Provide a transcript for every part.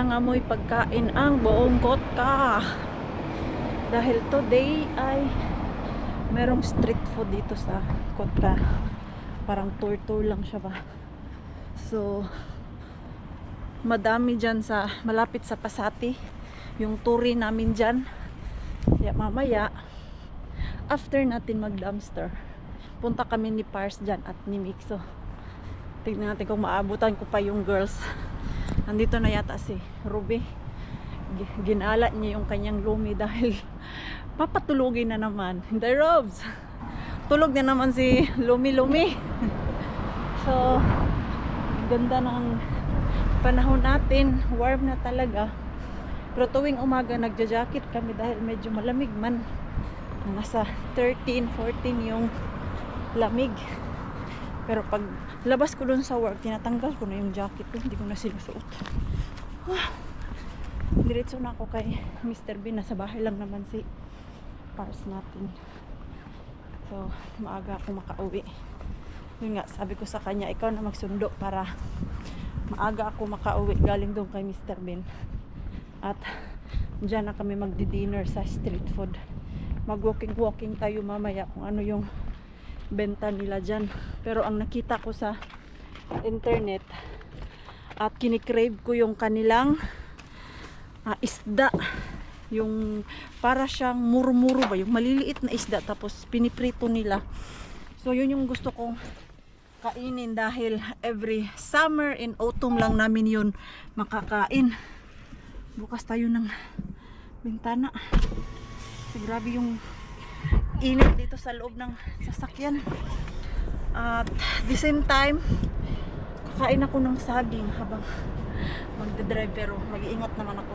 nangangamoy pagkain ang buong Kotka. Dahil today ay merong street food dito sa Kotka. Parang tour-tour lang siya ba. So, madami dyan sa, malapit sa Pasati. Yung turi namin dyan. Kaya mamaya, after natin mag-dumpster, punta kami ni Pars dyan at ni Mixo. Tignan natin kung maabutan ko pa yung girls. Nandito na yata si Ruby. Ginala niya yung kanyang lumi dahil papatulugin na naman. Hindi, Robs! Tulog na naman si Lumi. So, ganda ng panahon natin. Warm na talaga. Pero tuwing umaga nagja-jacket kami dahil medyo malamig man. Nasa 13, 14 yung lamig. Pero pag labas ko dun sa work, tinatanggal ko na yung jacket ko. Hindi ko na sinusuot. Diretso na ako kay Mr. Bean. Nasa bahay lang naman si Pars natin. So, maaga ako makauwi. Yun nga, sabi ko sa kanya, ikaw na magsundo para maaga ako makauwi galing doon kay Mr. Bean. At dyan na kami magdi-dinner sa street food. Mag-walking tayo mamaya kung ano yung benta nila dyan. Pero ang nakita ko sa internet at kinikrave ko yung kanilang isda. Yung para siyang muro-muro ba, yung maliliit na isda tapos piniprito nila. So yun yung gusto kong kainin dahil every summer and autumn lang namin yun makakain. Bukas tayo ng bintana. Kasi grabe yung init dito sa loob ng sasakyan. At the same time, kakain ako ng saging habang magdadrive, pero mag-iingat naman ako.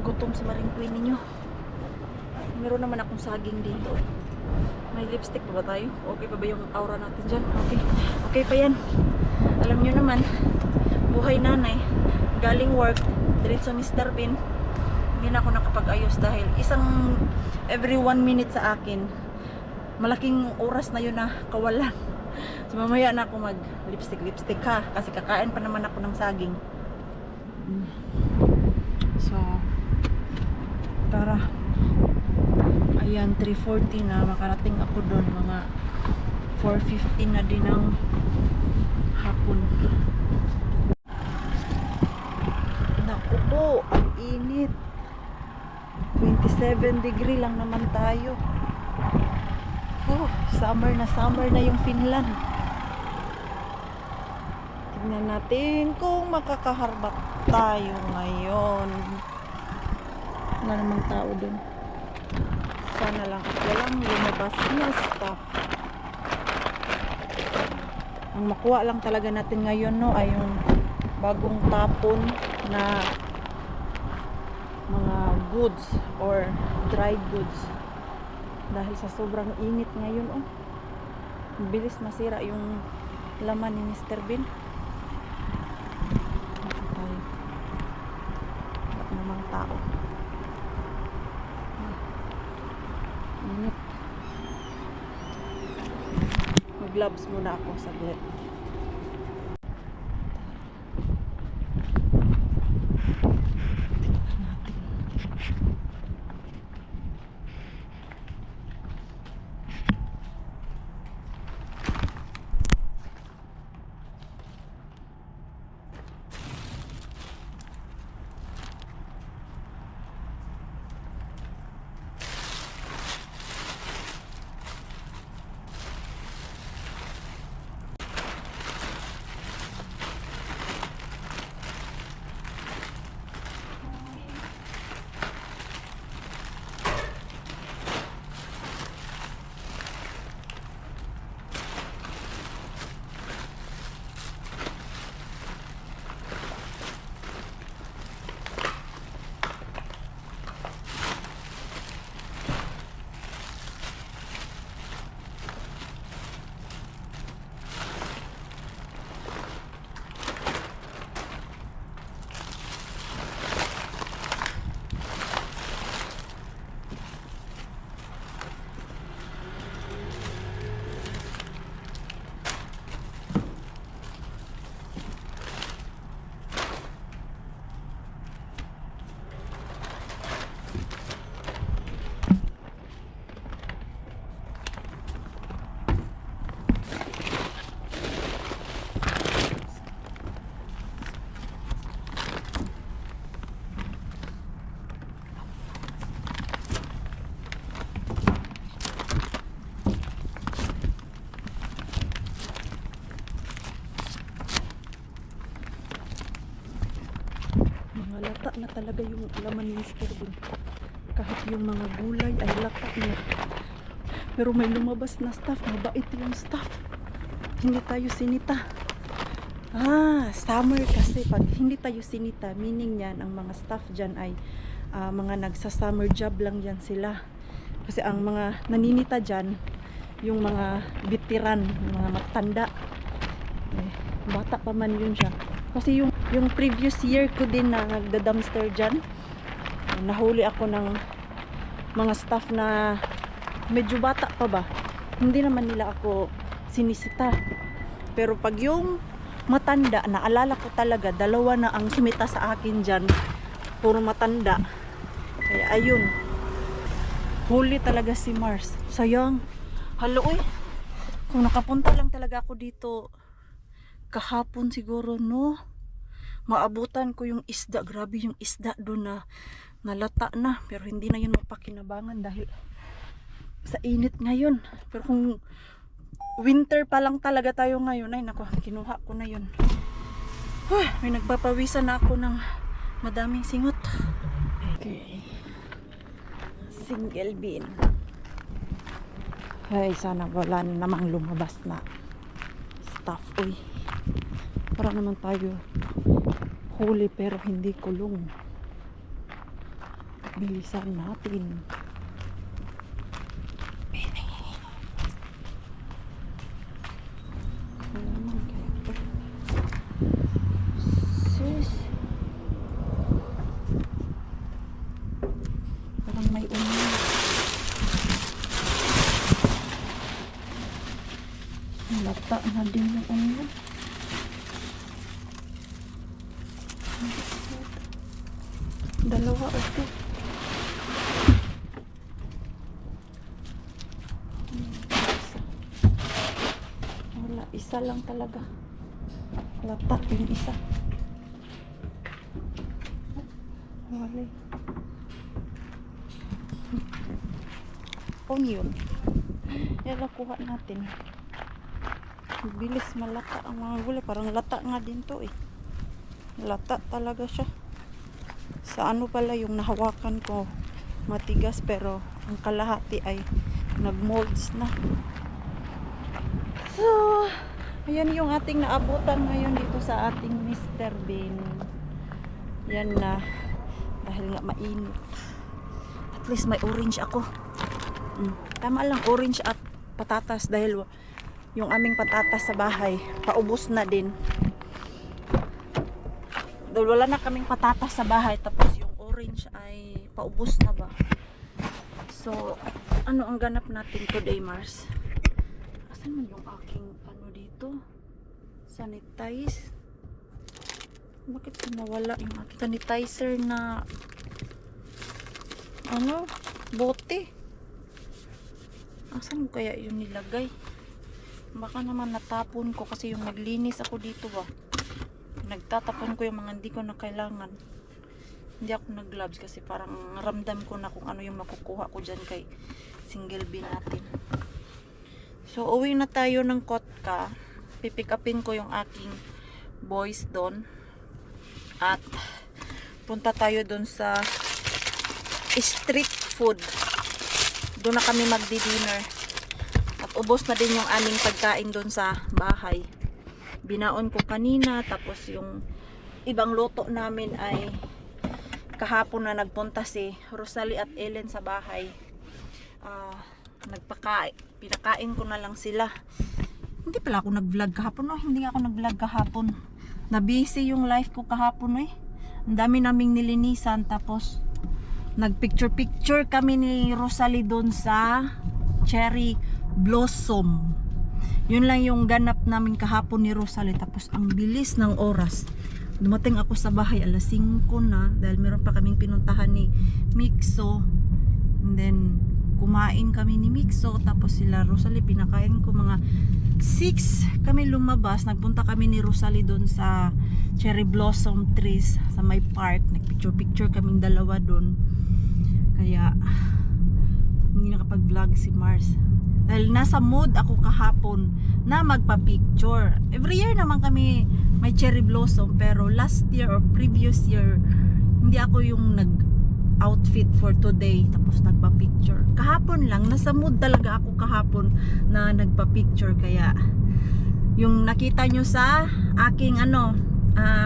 Gutom sa maringkwin ninyo. Meron naman akong saging dito. May lipstick pa ba tayo? Okay pa ba yung aura natin dyan? Okay. Okay pa yan. Alam nyo naman, buhay nanay, galing work, diretso Mr. Bean, hindi na ako nakapag-ayos dahil isang every 1 minute sa akin, malaking oras na yun na kawalan. So mamaya na ako mag lipstick ha, kasi kakain pa naman ako ng saging. So tara, ayan, 3:40 na, makarating ako doon mga 4:15 na din ng hapon. Naku po, ang init. 27 degree lang naman tayo. Summer na yung Finland. Tignan natin kung makakaharbak tayo ngayon. Wala namang tao dun. Sana lang at walang lumabas na staff. Ang makuha lang talaga natin ngayon, no, ay yung bagong tapon na mga goods or dried goods. Dahil sa sobrang init ngayon, bilis masira yung laman ni Mr. Bean. Wala namang tao. Init. Mag-gloves muna ako saglit. lata na talaga yung laman ni Mr. Bean. Kahit yung mga gulay ay lata na. Pero may lumabas na staff. Mabait yung staff. Hindi tayo sinita. Summer kasi. Pag hindi tayo sinita, meaning yan, ang mga staff dyan ay mga nagsa-summer job lang yan sila. Kasi ang mga naninita dyan, yung mga veteran, yung mga matanda. Bata pa man yun siya. Kasi yung previous year ko din na nagda-dumpster dyan, nahuli ako ng mga staff na medyo bata pa ba. Hindi naman nila ako sinisita. Pero pag yung matanda, naalala ko talaga, dalawa na ang sumita sa akin dyan. Puro matanda. Kaya ayun. Huli talaga si Mars. Sayang. Halo kung nakapunta lang talaga ako dito kahapon siguro, no, maabutan ko yung isda. Grabe yung isda doon na nalata na, pero hindi na yun mapakinabangan dahil sa init ngayon. Pero kung winter pa lang talaga tayo ngayon, ay nako, kinuha ko na yun. May nagpapawisan na ako ng madaming singot. Okay, single bean. Ay, sana wala namang lumabas na staff. Para naman tayo huli pero hindi kulong. Bilisan natin. Sis, parang may ulan. Lata na din yung ulan. Dalawa ito. Wala, isa lang talaga. Lata yung isa. Wala. Onion. Yan lang kuha natin. Bilis malata ang mga gulay. Parang lata nga din to eh. Lata talaga siya. Sa ano pala yung nahawakan ko matigas, pero ang kalahati ay nagmolds na. So, ayan yung ating naabutan ngayon dito sa ating Mr. Bean. Yan na, dahil nga mainit. At least may orange ako. Tama lang, orange at patatas, dahil yung aming patatas sa bahay paubos na din. Dahil wala na kaming patatas sa bahay, tapos yung orange ay paubos na ba. So, ano ang ganap natin today, Mars? Asan man yung aking ano dito? Sanitize. Bakit nawala yung aking sanitizer na ano? Bote. Asan ko kaya yun nilagay? Baka naman natapon ko kasi yung naglinis ako dito ba. Nagtatapon ko yung mga hindi ko na kailangan. Hindi ako nag-gloves kasi parang ramdam ko na kung ano yung makukuha ko dyan kay single bean natin. So, uwi na tayo ng Kotka. Pipick upin ko yung aking boys doon. At punta tayo doon sa street food. Doon na kami magdi-dinner. At ubos na din yung aming pagkain doon sa bahay. Binaon ko kanina, tapos yung ibang luto namin ay kahapon na nagpunta si Rosalie at Ellen sa bahay. Pinakain ko na lang sila. Hindi pala ako nag-vlog kahapon, no? Hindi ako nag-vlog kahapon. Na-busy yung life ko kahapon, eh. Ang dami naming nilinisan, tapos nag-picture-picture kami ni Rosalie doon sa cherry blossom. Yun lang yung ganap namin kahapon ni Rosalie. Tapos ang bilis ng oras. Dumating ako sa bahay alas 5 na. Dahil meron pa kaming pinuntahan ni Mixo. And then kumain kami ni Mixo. Tapos sila Rosalie pinakain ko. Mga 6 kami lumabas. Nagpunta kami ni Rosalie doon sa cherry blossom trees sa may park. Nagpicture-picture kaming dalawa doon. Kaya hindi nakapag-vlog si Mars. Dahil nasa mood ako kahapon na magpa-picture. Every year naman kami may cherry blossom, pero last year or previous year Hindi ako yung nag-outfit for today tapos nagpa-picture. Kahapon lang, nasa mood talaga ako kahapon na nagpa-picture. Kaya yung nakita nyo sa aking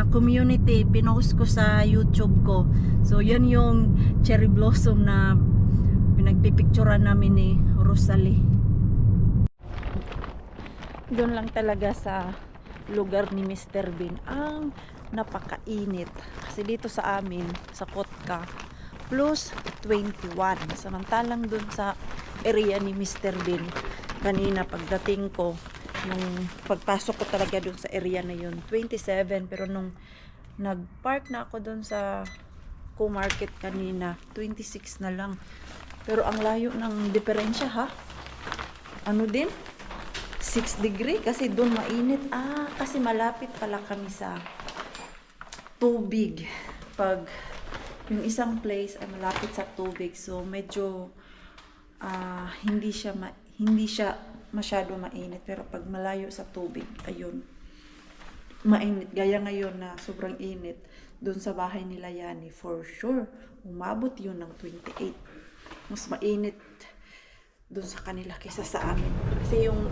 community, pinost ko sa YouTube ko. So yan yung cherry blossom na pinagpipicturean namin ni Rosalie. Doon lang talaga sa lugar ni Mr. Bean ang napakainit. Kasi dito sa amin, sa Kotka, plus 21. Samantalang doon sa area ni Mr. Bean, kanina pagdating ko, nung pagpasok ko talaga doon sa area na yun, 27. Pero nung nagpark na ako doon sa Co-Market kanina, 26 na lang. Pero ang layo ng diferensya ha. Ano din? 6 degree kasi doon mainit. Kasi malapit pala kami sa tubig. Pag yung isang place ay malapit sa tubig, so medyo hindi siya masyado mainit. Pero pag malayo sa tubig, ayun, mainit. Gaya ngayon na sobrang init doon sa bahay nila Yani, for sure umabot yun ng 28. Mas mainit doon sa kanila kaysa sa amin. Kasi yung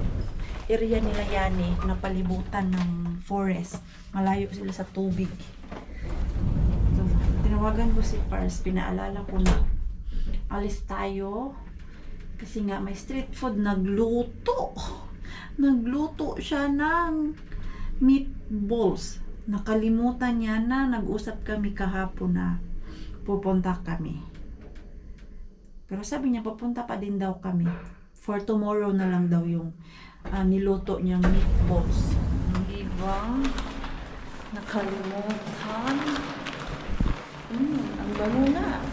area nila Yani, napalibutan ng forest. Malayo sila sa tubig. So, tinawagan ko si Pars, pinaalala ko na alis tayo. Kasi nga may street food, nagluto siya ng meatballs. Nakalimutan niya na nag-usap kami kahapon na pupunta kami. Pero sabi niya pupunta pa din daw kami. For tomorrow na lang daw yung niluto niyang meatballs. Hindi ba? Nakalimutan. Ang bango na.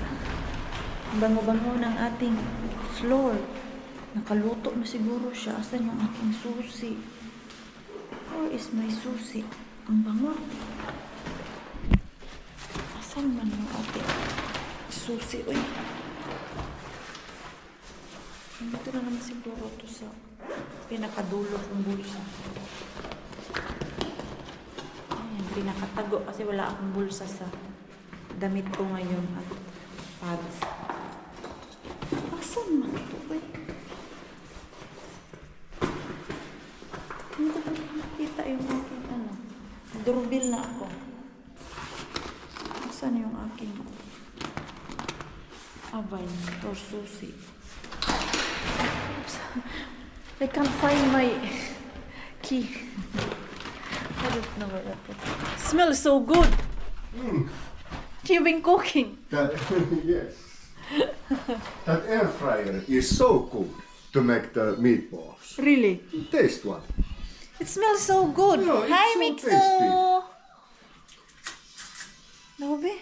Ang bango-bango ng ating floor. Nakaluto na siguro siya. Asan yung aking susi? Where is my susi? Ang bango. Asan man yung ating susi? Uy. Dito na naman siguro ito sa pinakadulo ng bulsa. Ayan, pinakatago kasi wala akong bulsa sa damit ko ngayon at pads. Asan man ito ba? Hindi ko makita yung aking doorbell na ako. Asan yung aking abay or susi? I can't find my key. I don't know where I put it. Smells so good. You've been cooking. Yes. That air fryer is so good to make the meatballs. Really? Taste one. It smells so good. No, it's Hi, so Mixo. tasty. Nabe?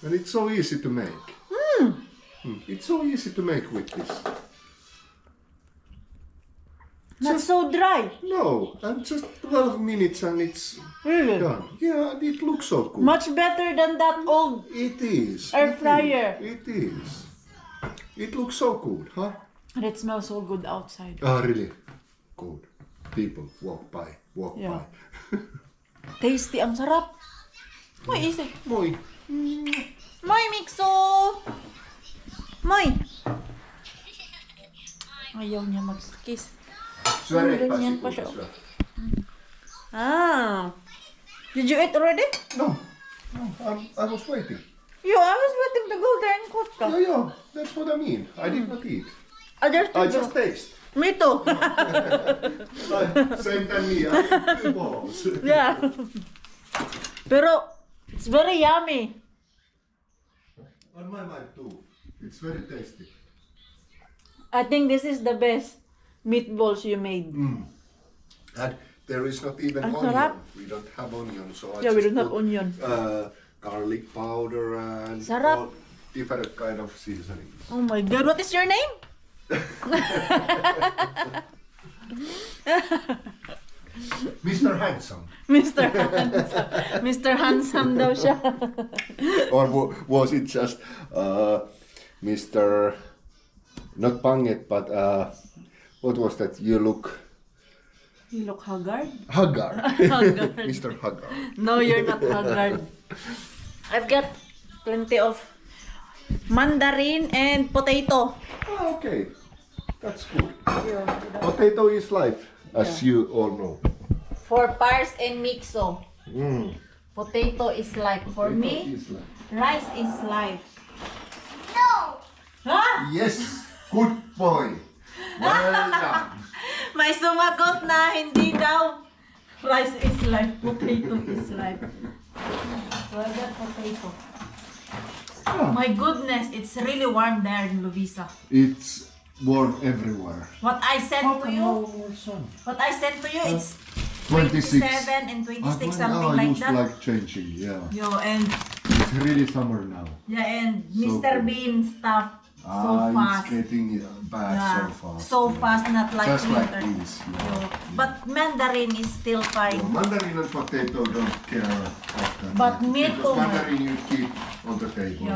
And it's so easy to make. It's so easy to make with this. Not so dry. No, and just 12 minutes and it's Really? done. Yeah, and it looks so good. Much better than that old. It is. Air It fryer. is. It is. It looks so good, huh? And it smells so good outside. Really good. People walk by. Yeah. Tasty. Ang sarap. Moy, easy. Moi. Moy, Mixo. Moy. Ayaw niya mag-kiss. Ganyan pa siya. Did you eat already? No, I was waiting. I was waiting to go there in Kotka. Yeah, that's what I mean. I did not eat. I I just taste. Me too. Same than me. I eat 2 balls. Yeah. Pero, it's very yummy. On my mind too. It's very tasty. I think this is the best meatballs you made. And there is not even Ang onion. sarap. We don't have onion, so I Yeah, we just don't have put, onion. garlic powder and Sarap. all different kind of seasonings. Oh my God, what is your name? Mr. Handsome. Mr. Handsome. Mr. Handsome daw siya. Or was it just Mr. Not Panget, but what was that? You look You look haggard. Haggard. Haggard. Mr. Haggard. No, you're not haggard. I've got plenty of mandarin and potato. Oh, okay. That's good. Potato is life, as you all know. For Pars and Mixo, Mm. potato is life. For Potato me, is life. rice is life. No! Ha? Yes, good boy. Well done. May sumagot na hindi daw. Rice is life, potato is life. So I got potato. Ah, My goodness, it's really warm there in Lovisa. it's warm everywhere. What I sent to you, son? what I sent to you, it's 26. 27 and 26, Ah, something I like used that. like changing, yeah. Yo, and It's really summer now. yeah, and So Mr. good. Bean stuff so fast. It's getting bad Yeah, so fast. so fast, not like Just like winter. this. Yeah. Yo, but mandarin is still fine. Mandarin and potato don't care after But that. meat Because too. mandarin you keep on the table.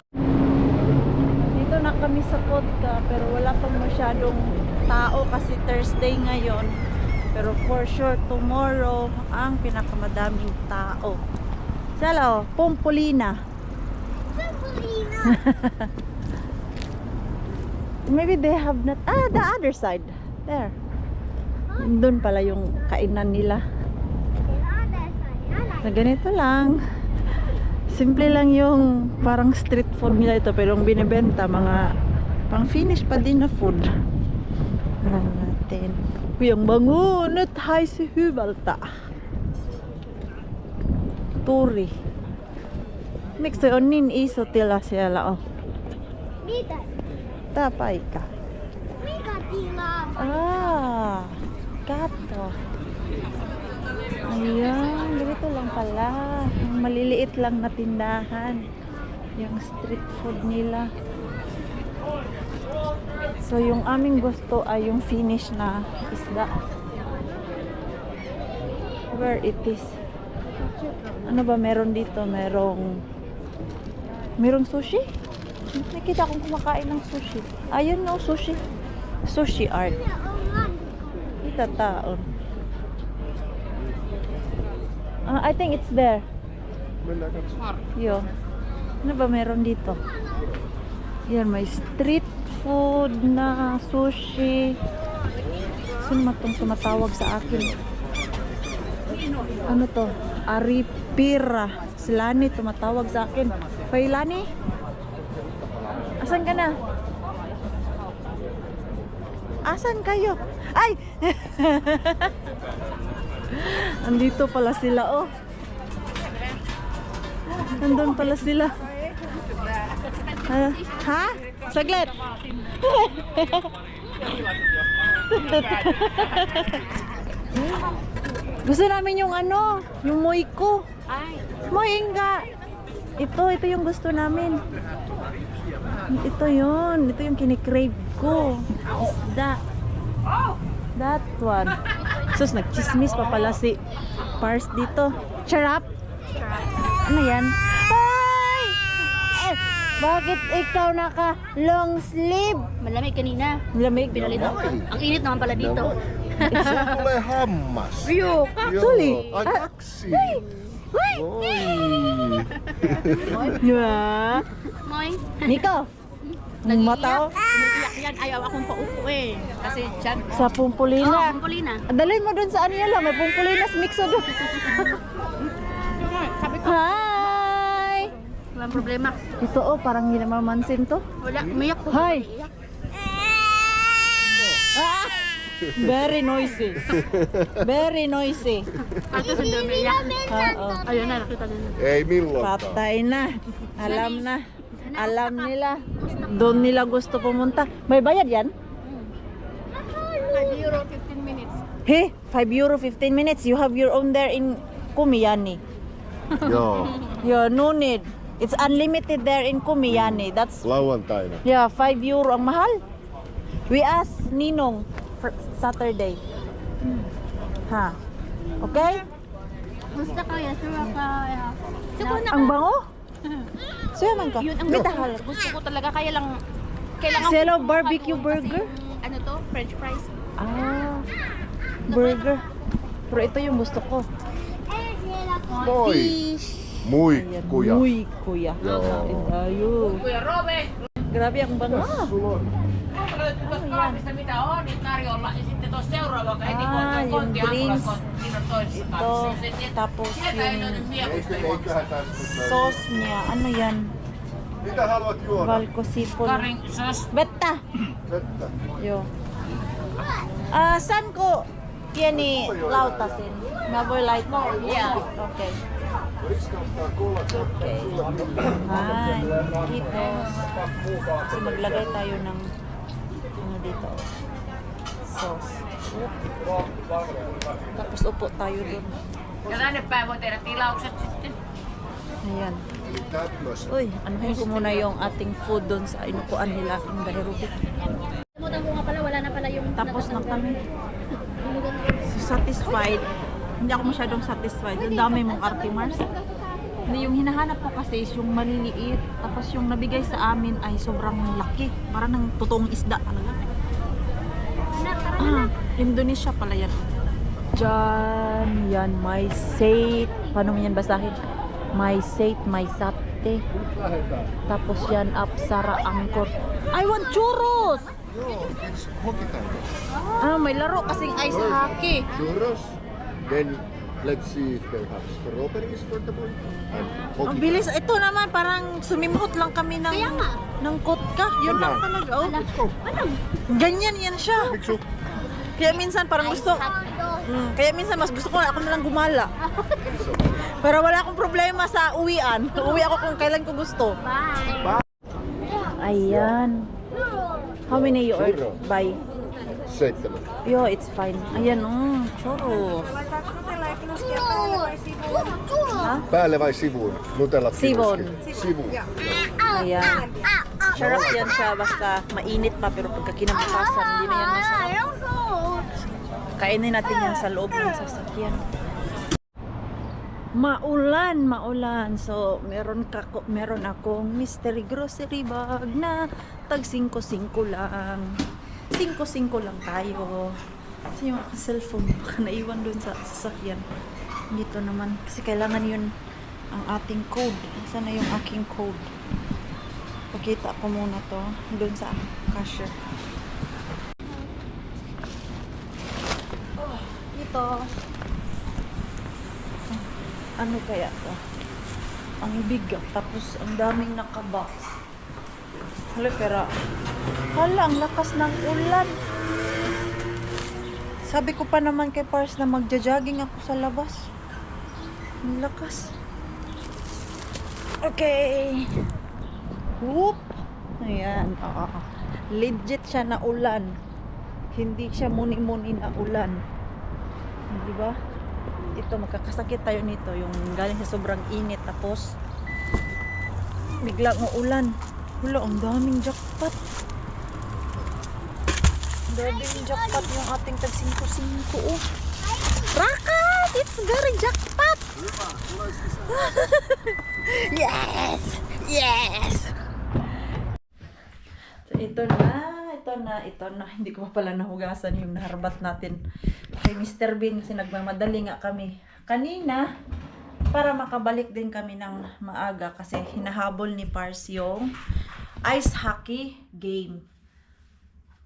Dito na kami sa Kotka, pero wala pang masyadong tao kasi Thursday ngayon. Pero for sure, tomorrow, ang pinakamadaming tao. Sala, Pompolina. Maybe they have not, the other side. There. Doon pala yung kainan nila. Na ganito lang. Simple lang yung parang street food nila ito, pero yung binibenta mga pang finish pa din na food. Alam natin. Yung bangunat hay si Hubalta. Turi. Mix to onin iso tila siellä oh. Mitä? Ta paikka. Mikä tilaa? Ah, kato. Ayan, ganito lang pala. Yung maliliit lang na tindahan. Yung street food nila. So, yung aming gusto ay yung finish na isda. Where it is? Ano ba meron dito? Merong sushi? Nakita kong kumakain ng sushi. Ayun no, sushi. Sushi art. Kita taon. I think it's there. Yo. Ano ba meron dito? Yan, may street food na sushi. Sino matong tumatawag sa akin? Ano to? Aripira. Si Lani tumatawag sa akin. Hoy Lani? Asan ka na? Asan kayo? Ay! Andito pala sila, oh. Nandun pala sila. Ha? Saglit. Gusto namin yung ano, yung moiko. Moinga. Ito yung gusto namin. Ito yung kinikrave ko. Isda. That one. Sus, nagchismis pa pala si Pars dito. Charap? Ano yan? Ay! Eh, bakit ikaw naka long sleeve? Malamig kanina. Lamig. Pinalito. Ang init naman pala dito. Siya pala hammas. Rio, Actually. Ay, aksi. Uy! Oy. Yeah. Moy. Nico. Mataw. Umiiyak yan. Ayaw akong paupo eh. Kasi dyan. Sa Pumpulina. Pumpolina. Dalhin mo dun sa ano yan lang. May Pumpulinas mixo dun. Sabi ko, Hi! walang problema. Ito oh, parang hindi naman mansin to. Wala, umiyak po. Hi. Umiiyak. Ah! Very noisy. Very noisy. Ate sa dami umiiyak. Oo. Ayun na, nakita nila. Ei milloin. Patay na. Alam na. Alam nila. Doon nila gusto pumunta. May bayad yan? €5, 15 minutes. Hey, €5, 15 minutes. You have your own there in Kumiyani. Joo, Yeah, no need. It's unlimited there in Kumiyani. That's lauantaina. yeah, €5 ang mahal. We asked Ninong for Saturday. Ha. Okay? Gusto ko yan. Sarap kaya. Siguro na Ang bango? Suya man ka. Yun ang Bitahal. gusto ko talaga. Kaya lang, kailangan Selo ko barbecue kasi burger? yung, ano to? French fries. Ah. Burger. Pero ito yung gusto ko. Moi. Fish. Mui, Ayan, kuya. muy kuya. Joo. Kain tayo. Grabe ang bango. Kahvista mitä on, niin tarjolla. Ja sitten tuossa seuraava, heti kun on tuo yung kontti greens. ankulakontti, siinä on toisessa Ito, kahvissa. tapos Sieltä ei löydy yung mieluista Eiköhän tässä nyt löydy. sauce niya. Ano yan? Mitä haluat juoda? Valkosipol. Karin sos. Vettä. Vettä. Joo. Saan ko pieni lautasin? Mä voi laittaa. Joo. Okay. Riska ottaa kolat. Okay. Hi. Kitos. Kasi maglagay tayo ng ano dito. Sauce. Tapos upo tayo dun. Ja tänne päin voi tehdä tilaukset sitten. Ayan. Täplös. Uy, anuhin ko muna yung ating food dun sa inupuan nila. Yung Dahirubi. Limutan ko nga pala, wala na pala yung Tapos na kami. Limutan ko. So, satisfied. Hindi ako masyadong satisfied. Ang dami mong Artimars. Yung hinahanap ko kasi is yung maliliit. Tapos yung nabigay sa amin ay sobrang laki. Parang ng totoong isda talaga. Indonesia pala yan. Diyan, yan, may sate. Paano mo yan basahin? May sate, may sate. Tapos yan, apsara angkor. I want churros! Joo, it's hockey-tango. May laro kasing ice hockey. Churros. Then, let's see if they have strawberries for the boy. And Ang hockey. bilis. Ito naman, parang sumimot lang kami ng, Kaya nga. ng kotka. Yun lang talaga. Oh. Let's go. Ganyan yan siya. Miksu. Kaya minsan parang gusto, kaya minsan mas gusto ko ako na lang gumala. Pero wala akong problema sa uwian. Uuwi ako kung kailan ko gusto. Bye. Ayan. How many you order? Buy? 7. Yo, it's fine. Ayan, churros. Ha? Päälle vai sivuun? Nutella Sivuun. Sivuun. Ayan. Sarap yan siya, basta mainit pa, pero pagka kinabukasan, hindi na yan masarap. Kainin natin yan sa loob ng sasakyan. Maulan. So, meron akong mystery grocery bag na tag 5-5 lang. 5-5 lang tayo. Kasi yung aking cellphone, baka naiwan dun sa sasakyan. Dito naman. Kasi kailangan yun ang ating code. Saan na yung aking code? Pakita ko muna to dun sa cashier. Ito. Ano kaya to? Ang bigat. Tapos ang daming nakabox. Hala, ang lakas ng ulan. Sabi ko pa naman kay Pars na magja-jogging ako sa labas. Ang lakas. Okay. Whoop. Ayan. Legit siya na ulan. Hindi siya muni-muni na ulan. Di ba? Ito, makakasakit tayo nito. Yung galing sa sobrang init. Tapos, bigla ng ulan. Wala, ang daming jackpot. Daming jackpot yung ating tag 5-5. Oh. Rakas! It's very jackpot! Yes! Yes! So, ito na. Hindi ko pa pala nahugasan yung naharbat natin kay Mr. Bean kasi nagmamadali nga kami kanina para makabalik din kami ng maaga kasi hinahabol ni Pars yung ice hockey game.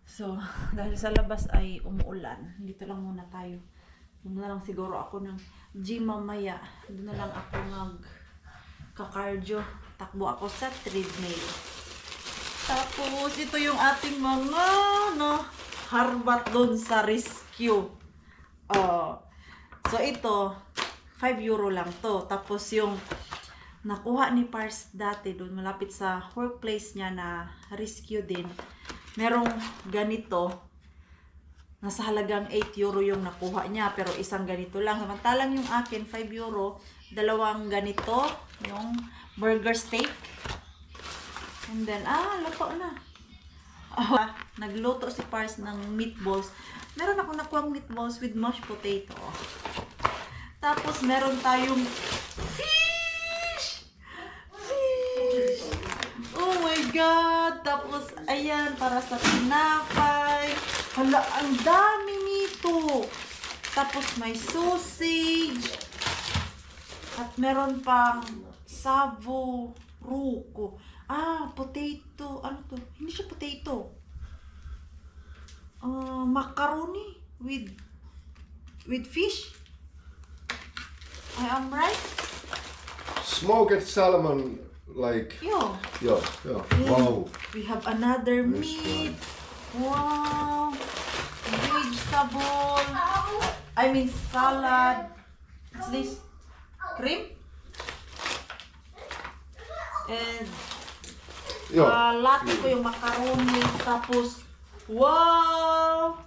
So, dahil sa labas ay umuulan, dito lang muna tayo. Doon na lang siguro ako ng gym mamaya. Doon na lang ako magka-cardio. Takbo ako sa treadmill. Tapos, ito yung ating mga harbat doon sa rescue. So, ito, 5 euro lang to. Tapos, yung nakuha ni Pars dati doon, malapit sa workplace niya na rescue din. Merong ganito. Nasa halagang 8 euro yung nakuha niya. Pero isang ganito lang. Samantalang yung akin, 5 euro. Dalawang ganito. Yung burger steak. And then, luto na. Nagluto si Pars ng meatballs. Meron ako nakuha meatballs with mashed potato. Tapos, meron tayong fish! Oh my God! Tapos, ayan, para sa tinapay. Hala, ang dami nito. Tapos may sausage. At meron pang savo ruko. Potato. Ano to? Hindi siya potato. Macaroni with fish. I am right? Smoked salmon, like. Yo. Yeah. Wow. We have another meat. Wow. Vegetable. I mean salad. What's this? Cream? And Yeah. lahat ko yung macaroni. Tapos, wow!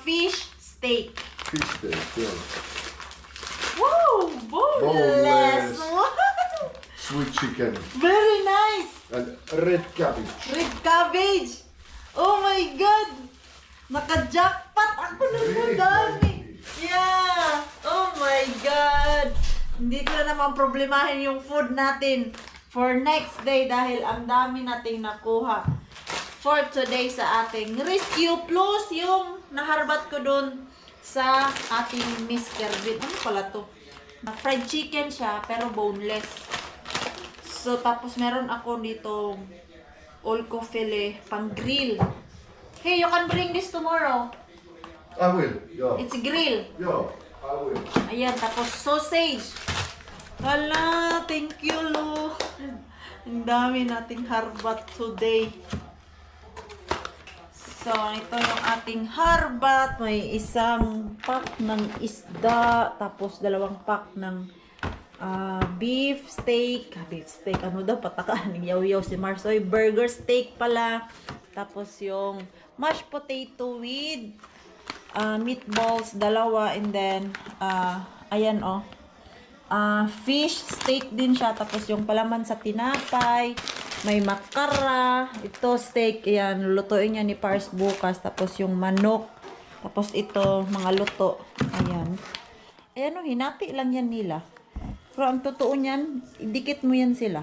Fish steak. Fish steak, yeah. Wow! Boneless! Boneless. Wow! Sweet chicken Very nice! and red cabbage. Red cabbage! Oh my God! Naka-jackpot ako nun Really? dami! Yeah! Oh my God! Hindi ko na naman problemahin yung food natin for next day dahil ang dami nating nakuha for today sa ating rescue plus yung naharbat ko dun sa ating Mr. Bean. Ano pala to? Fried chicken siya pero boneless. So tapos meron ako dito olco fillet pang grill. Hey, you can bring this tomorrow. I will. Yeah. It's grill. Yeah. I will. Ayan, tapos sausage. Hala, thank you, Lord. Ang dami nating harbat today. So, ito yung ating harbat. May isang pack ng isda, tapos 2 pack ng beef steak. Beef steak, ano daw, patakaan. Yaw-yaw si Marsoy. Burger steak pala. Tapos yung mashed potato with meatballs, 2. And then, ayan fish steak din siya. Tapos yung palaman sa tinapay. May makara. Ito steak. Ayan, lutuin niya ni Pars bukas. Tapos yung manok. Tapos ito, mga luto. Ayan. Ayan hinati lang yan nila. Pero ang totoo niyan, idikit mo yan sila.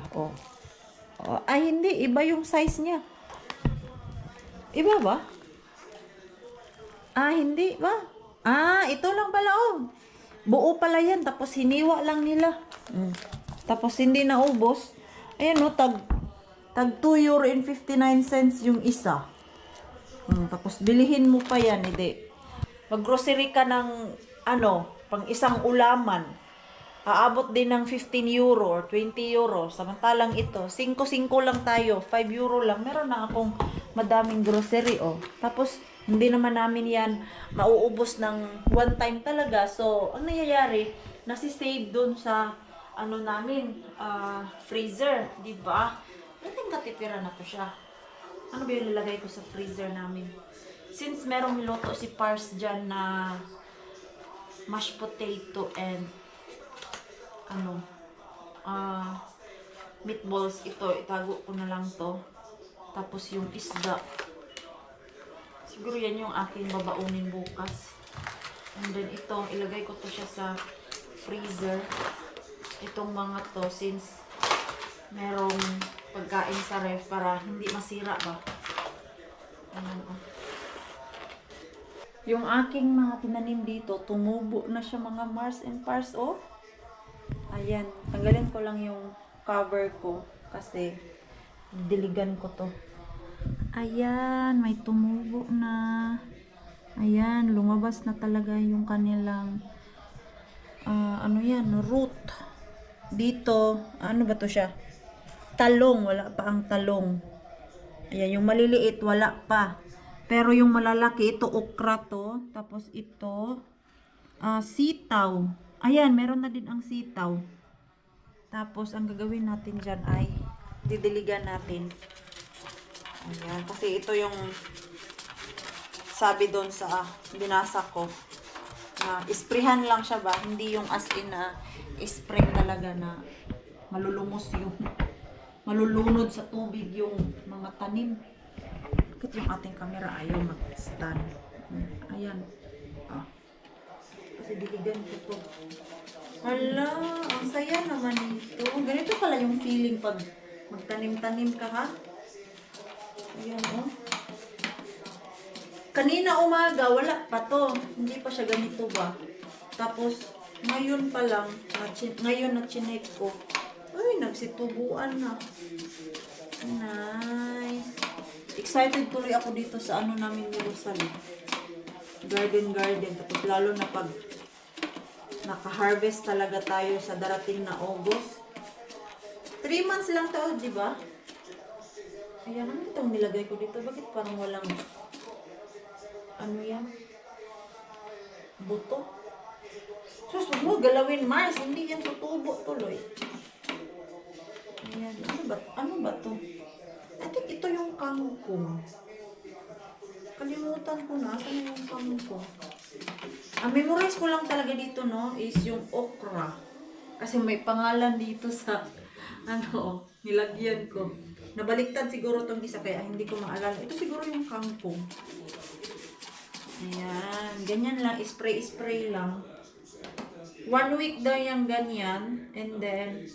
Ay, hindi. Iba yung size niya. Iba ba? Hindi ba? Ito lang pala buo pala yan. Tapos hiniwa lang nila. Tapos hindi naubos. Ayan tag €2.59 yung isa. Tapos bilihin mo pa yan. Hindi. Mag-grocery ka ng pang isang ulaman. Aabot din ng €15 or €20. Samantalang ito, 5 lang tayo. €5 lang. Meron na akong madaming grocery, Tapos, hindi naman namin yan mauubos ng one time talaga. So, ang nangyayari, nasisave dun sa, namin, freezer. Diba? Pwedeng katipira na to siya. Ano ba yung nilagay ko sa freezer namin? Since merong niloto si Pars dyan na mashed potato and meatballs, ito, itago ko na lang to. Tapos yung isda. Siguro yan yung aking babaunin bukas. And then ito, ilagay ko to siya sa freezer. Itong mga to, since merong pagkain sa ref para hindi masira ba. Ayan Yung aking mga tinanim dito, tumubo na siya mga Mars and Pars, Ayan, tanggalin ko lang yung cover ko kasi diligan ko to. Ayan, may tumubo na. Ayan, lumabas na talaga yung kanilang root. Dito, ano ba to siya? Talong, wala pa ang talong. Ayan, yung maliliit, wala pa. Pero yung malalaki, ito okra to. Tapos ito, sitaw. Ayan, meron na din ang sitaw. Tapos, ang gagawin natin dyan ay didiligan natin. Ayan, kasi ito yung sabi doon sa binasa ko. Na isprehan lang siya ba? Hindi yung as in na spray talaga na malulumos yung malulunod sa tubig yung mga tanim. Bakit yung ating camera ayaw mag-stand? Ayan. Kasi diligan ko to. Hala, ang saya naman ito. Ganito pala yung feeling pag magtanim-tanim ka, ha? Ayan, Kanina umaga, wala pa to. Hindi pa siya ganito ba? Tapos, ngayon pa lang, ngayon na chinek ko. Ay, nagsitubuan na. Nice. Excited tuloy ako dito sa ano namin ni Rosalie. Garden. Tapos lalo na pag naka-harvest talaga tayo sa darating na August. 3 months lang to, di ba? Ayan, ano itong nilagay ko dito? Bakit parang walang, ano yan? Buto? Sus, huwag mo galawin, Mars. Hindi yan tutubo tuloy. Ayan, ano ba to? I think ito yung kangkong. Kalimutan ko na, saan yung kangkong? Ang memorize ko lang talaga dito, no, is yung okra. Kasi may pangalan dito sa, ano, nilagyan ko. Nabaliktad siguro itong isa, kaya hindi ko maalala. Ito siguro yung kangkong. Ayan, ganyan lang, spray lang. 1 week daw yung ganyan, and then,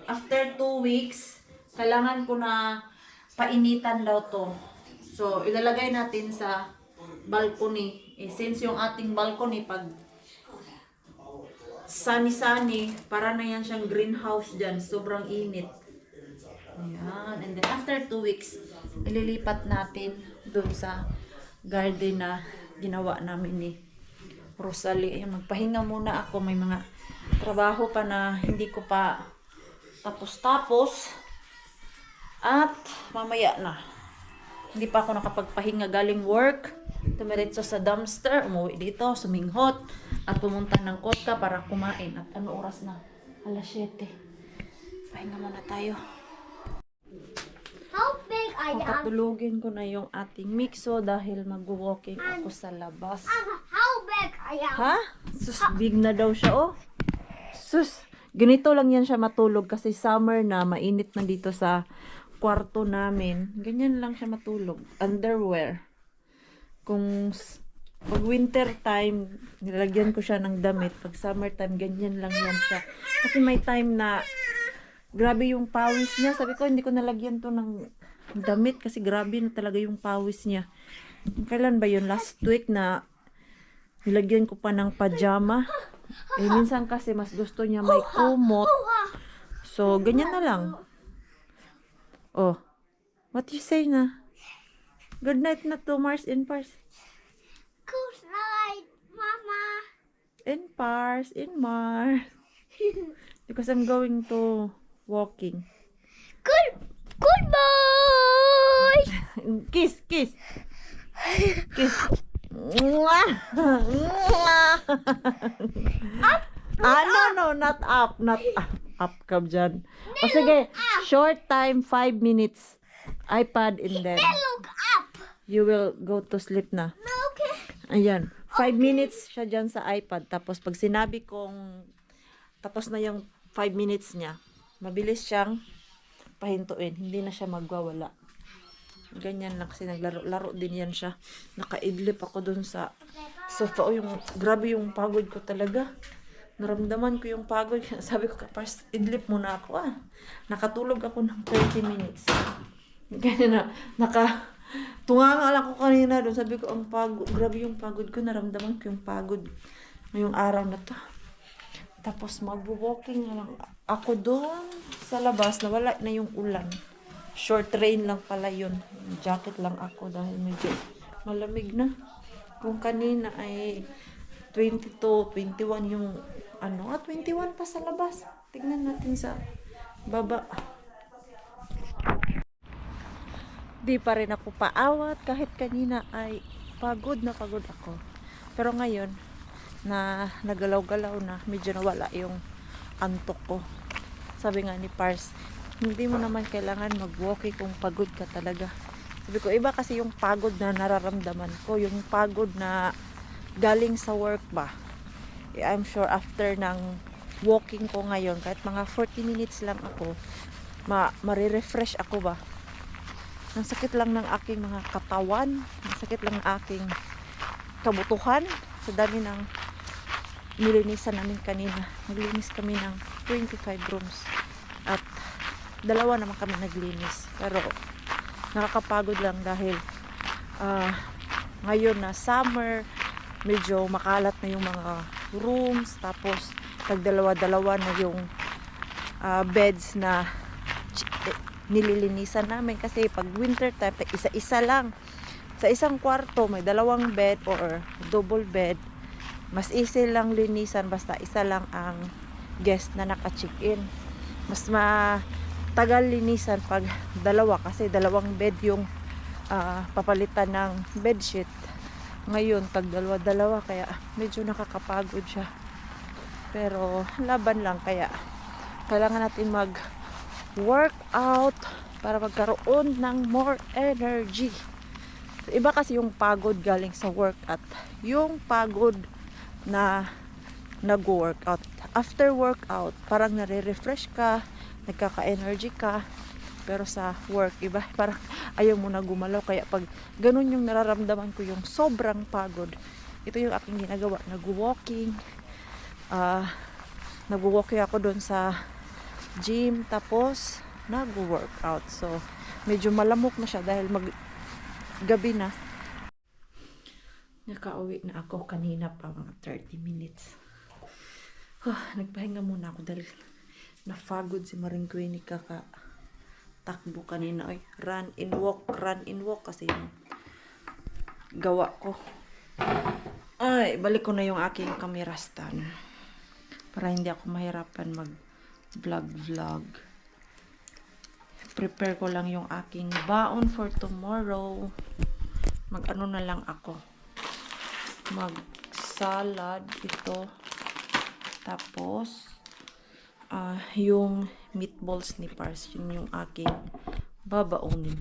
after 2 weeks, kailangan ko na painitan daw to. So, ilalagay natin sa balcony. Since yung ating balcony, pag sunny, para na yan siyang greenhouse dyan. Sobrang init. Ayan. And then, after 2 weeks, ililipat natin dun sa garden na ginawa namin ni Rosalie. Ayan, magpahinga muna ako. May mga trabaho pa na hindi ko pa tapos. At mamaya na. Hindi pa ako nakapagpahinga galing work. Tumiretso sa dumpster, umuwi dito, suminghot, at pumunta ng kotka para kumain. At ano oras na? 7:00. Pahinga muna tayo. How big I am? Patulugin ko na yung ating mixo dahil mag-walking ako sa labas. How big I am? Ha? Sus, big na daw siya, oh. Sus, ganito lang yan siya matulog kasi summer na, mainit na dito sa kwarto namin. Ganyan lang siya matulog. Underwear. Pag winter time, nilagyan ko siya ng damit. Pag summer time, ganyan lang yan siya. Kasi may time na grabe yung pawis niya. Sabi ko, hindi ko nalagyan to ng damit kasi grabe na talaga yung pawis niya. Kailan ba yun? Last week na nilagyan ko pa ng pajama. Minsan kasi mas gusto niya may kumot. So, ganyan na lang. Oh, what you say na? Good night na to Mars and Pars. Good night, Mama. In Pars, in Mars. Because I'm going to walking. Goodbye. Kiss. Kiss. Mwah! Mwah! No, not up. Up ka dyan. O sige, short time, 5 minutes. iPad and then Look up. you will go to sleep na. Okay. Ayan. 5 minutes siya dyan sa iPad. Tapos pag sinabi kong tapos na yung 5 minutes niya, mabilis siyang pahintuin. Hindi na siya magwawala. Ganyan lang kasi naglaro-laro din yan siya. Nakaidlip ako dun sa sofa. Grabe yung pagod ko talaga. Naramdaman ko yung pagod. Sabi ko, first idlip muna ako Nakatulog ako ng 30 minutes. Ganyan na. Tunganga lang ako kanina doon. Sabi ko, ang pagod. Grabe yung pagod ko. Naramdaman ko yung pagod ngayong araw na to. Tapos mag-walking na lang ako doon sa labas. Nawala na yung ulan. Short rain lang pala yun. Jacket lang ako dahil medyo malamig na. Kung kanina ay 22, 21 yung 21 pa sa labas. Tignan natin sa baba. Di pa rin ako paawat kahit kanina ay pagod ako. Pero ngayon na nagalaw-galaw na, medyo nawala yung antok ko. Sabi nga ni Pars, hindi mo naman kailangan mag-walking kung pagod ka talaga. Sabi ko, iba kasi yung pagod na nararamdaman ko, yung pagod na galing sa work ba. I'm sure after ng walking ko ngayon, kahit mga 40 minutes lang ako, marirefresh ako ba. Ang sakit lang ng aking mga katawan, ang sakit lang ng aking kabutuhan, sa dami ng nilinisan namin kanina. Naglinis kami ng 25 rooms. At 2 naman kami naglinis. Pero nakakapagod lang dahil ngayon na summer, medyo makalat na yung mga rooms, tapos tagdalawa-dalawa na yung beds na nililinisan namin kasi pag winter time isa-isa lang sa isang kwarto, may dalawang bed or double bed, mas easy lang linisan basta isa lang ang guest na naka-check-in. Mas matagal linisan pag dalawa kasi dalawang bed yung papalitan ng bedsheet. Ngayon tag dalawa-dalawa kaya medyo nakakapagod siya, pero laban lang, kaya kailangan natin mag workout para magkaroon ng more energy. Iba kasi yung pagod galing sa work at yung pagod na nag-workout. After workout, parang nare-refresh ka, nagkaka-energy ka. Pero sa work, iba, parang ayaw mo na gumalaw. Kaya pag ganun yung nararamdaman ko, yung sobrang pagod, ito yung aking ginagawa. Nag-walking. Nag-walking ako doon sa gym, tapos nag-workout. So, medyo malamok na siya dahil gabi na. Nakauwi na ako kanina pa, mga 30 minutes. Nagpahinga muna ako dahil napagod si Maring Queenie takbo kanina. Ay, run and walk kasi yung gawa ko. Ay, balik ko na yung aking camera stand para hindi ako mahirapan mag vlog. Prepare ko lang yung aking baon for tomorrow. Mag-ano na lang ako, mag salad ito, tapos yung meatballs ni Pars, yun yung aking babaonin.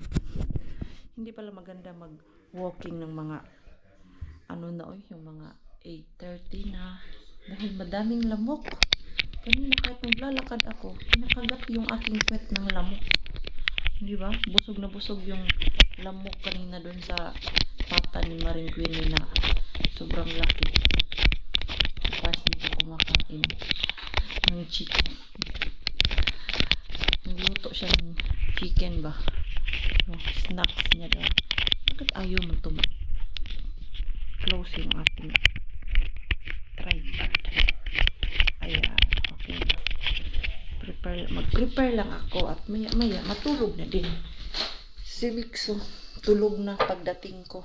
Hindi pala maganda mag walking ng mga yung mga 8:30 na dahil madaming lamok. Kanina kahit naglalakad ako, kinakagat yung aking pet ng lamok. Di ba? Busog na busog yung lamok kanina doon sa pata ni Maring Queenie na sobrang laki. Tapos dito kumakain ng chicken. Nagluto siya ng chicken ba? Snacks niya daw. Bakit ayaw mo close yung ating tripod? Ayan, okay. Mag-prepare lang ako at maya matulog na din. Si Mixo, tulog na pagdating ko.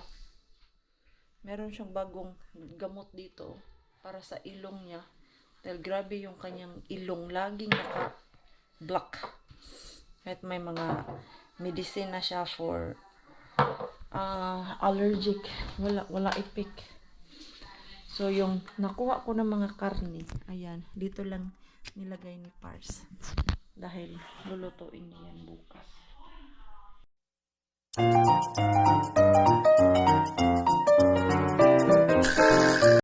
Meron siyang bagong gamot dito para sa ilong niya. Dahil grabe yung kanyang ilong, laging naka-black. At may mga medicine na siya for allergic. Wala effect. So yung nakuha ko ng mga karne, ayan, dito lang nilagay ni Pars. Dahil lulutuin niya yan bukas.